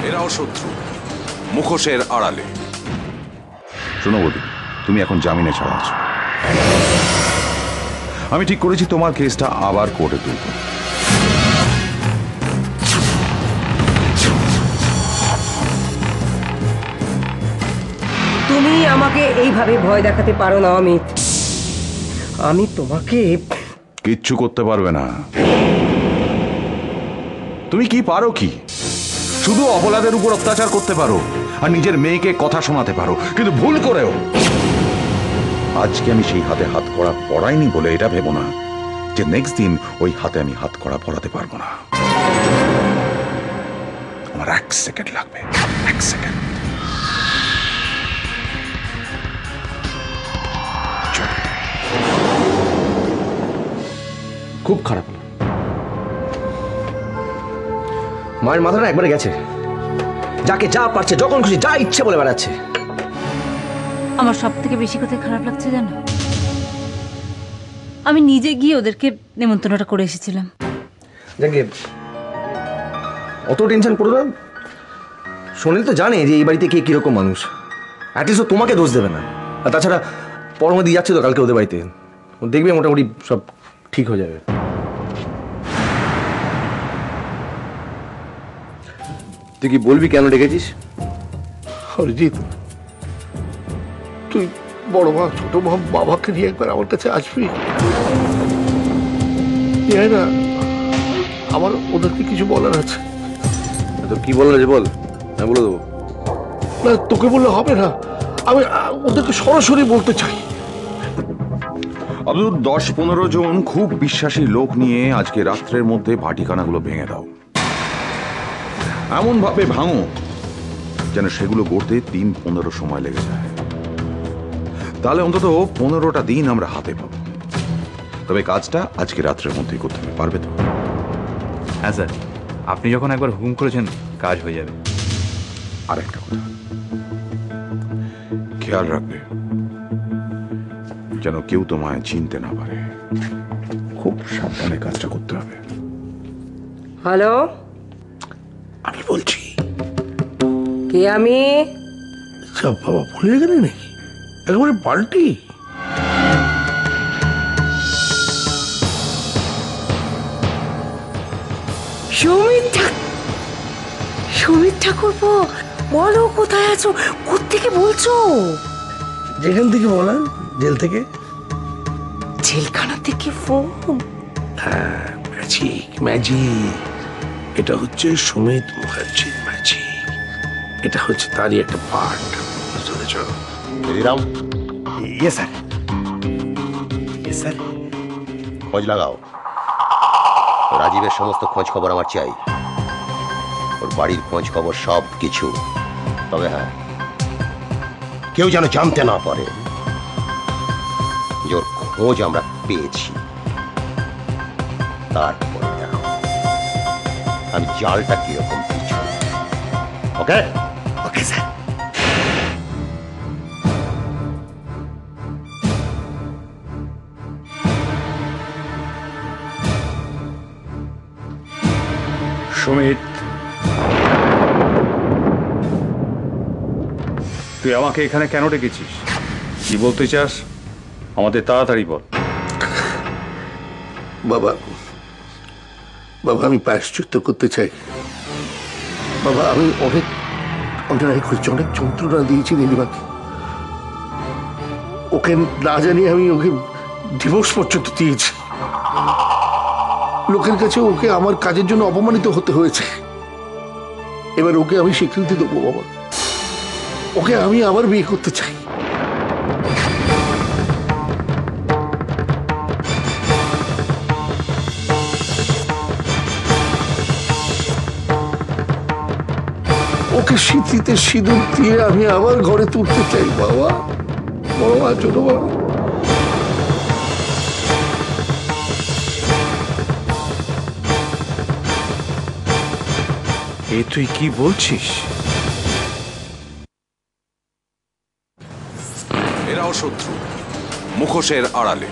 এরাও শত্রু, মুখোশের আড়ালে। শোনো বৌদি, তুমি এখন জামিনে ছাড়া আছো। আমি ঠিক করেছি তোমার কেসটা আবার কোর্টে তুলব। তুমি আমাকে এইভাবে ভয় দেখাতে পারো না অমিত। আমি তোমাকে কিচ্ছু করতে পারবে না। তুমি কি পারো? কি শুধু অবলাদের উপর অত্যাচার করতে পারো আর নিজের মেয়েকে কথা শোনাতে পারো, কিন্তু ভুল করেও। আজকে আমি সেই হাতে হাত করা পড়াইনি বলে এটা ভেবো না যে নেক্সট দিন ওই হাতে আমি হাত করা পড়াতে পারবো না। আমার 1 সেকেন্ড লাগবে, 1 সেকেন্ড। খুব খারাপ হলো। মায়ের মাথাটা একবারে গেছে। যাকে যা পারছে, যখন খুশি যা ইচ্ছে বলে বেড়াচ্ছে। আমার সব থেকে বেশি কোথায় খারাপ লাগছে জানো? আমি নিজে গিয়ে ওদেরকে নেমন্তন্নটা করে এসেছিলাম। যাকে অত টেনশন করো না। সোনালি তো জানে যে এই বাড়িতে কে কিরকম মানুষ। অ্যাটলিস্ট ও তোমাকে দোষ দেবে না। আর তাছাড়া পরমা দিয়ে যাচ্ছে তো কালকে ওদের বাড়িতে, ও দেখবে মোটামুটি সব ঠিক হয়ে যাবে। তুই কি বলবি কেন ডেকেছিস? অরিজিৎ, তুই বড় মা ছোট মা বাবাকে নিয়ে একবার আমার কাছে আসবি? না, আমার ওদেরকে কিছু বলার আছে। তোর কি বলার আছে বল, আমি বলে দেবো। না, তোকে বললে হবে না। আমি ওদেরকে সরাসরি বলতে চাই। আব্দুল 10-15 জন খুব বিশ্বাসী লোক নিয়ে আজকে রাত্রের মধ্যে ভাটিখানাগুলো ভেঙে দাও। এমন ভাবে ভাঙো যেন সেগুলো গড়তে 3-15 সময় লেগে যায়। তাহলে অন্তত 15টা দিন আমরা হাতে পাবো। তবে কাজটা আজকে রাত্রের মধ্যেই করতে হবে, পারবে তো? হ্যাঁ স্যার, আপনি যখন একবার হুকুম করেছেন কাজ হয়ে যাবে। আর একটা কথা, খেয়াল রাখবে যেন কেউ তোমায় চিনতে না পারে। খুব সাবধানে কাজটা করতে হবে। হ্যালো, আমি বলছি। কে আমি? সব বাবা ভুলে গেলে নাকি? একেবারে পাল্টি। সুমিত ঠাকুরপো, বলো কোথায় আছো? কোত্থেকে বলছো? যেখান থেকে বলেন, জেল থেকে। জেলখানা থেকে ফোন? হ্যাঁ, ম্যাজিক ম্যাজিক। এটা হচ্ছে সুমিত মুখার্জির ম্যাজিক। এটা হচ্ছে তারই একটা পার্ট, বুঝতে পেরেছ? ইয়ে স্যার, ইয়ে স্যার। খোঁজ লাগাও, রাজীবের সমস্ত খোঁজ খবর আমার চাই। ওর বাড়ির খোঁজ খবর সব কিছু। তবে হ্যাঁ, কেউ যেন জানতে না পারে যে ওর খোঁজ আমরা পেয়েছি। তারপরে দেখো আমি জালটা কিরকম কিছু। ওকে ওকে স্যার। সুমিত, তুই আমাকে এখানে কেন ডেকেছিস? কি বলতে চাস আমাদের তাড়াতাড়ি বল। বাবা, বাবা আমি প্রায়শ্চিত্ত করতে চাই। বাবা আমি অনেক অন্যায় করেছি, অনেক যন্ত্রণা দিয়েছি নীলিমাকে। ওকে না জানিয়ে আমি ওকে ডিভোর্স পর্যন্ত দিয়েছি। লোকের কাছে ওকে আমার কাজের জন্য অপমানিত হতে হয়েছে। এবার ওকে আমি স্বীকৃতি দেবো বাবা। ওকে আমি আবার বিয়ে করতে চাই। ওকে স্মৃতিতে সিঁদুর দিয়ে আমি আবার ঘরে তুলতে চাই বাবা। বড় মা ছোট মা, এ তুই কি বলছিস? এরাও শত্রু, মুখোশের আড়ালে।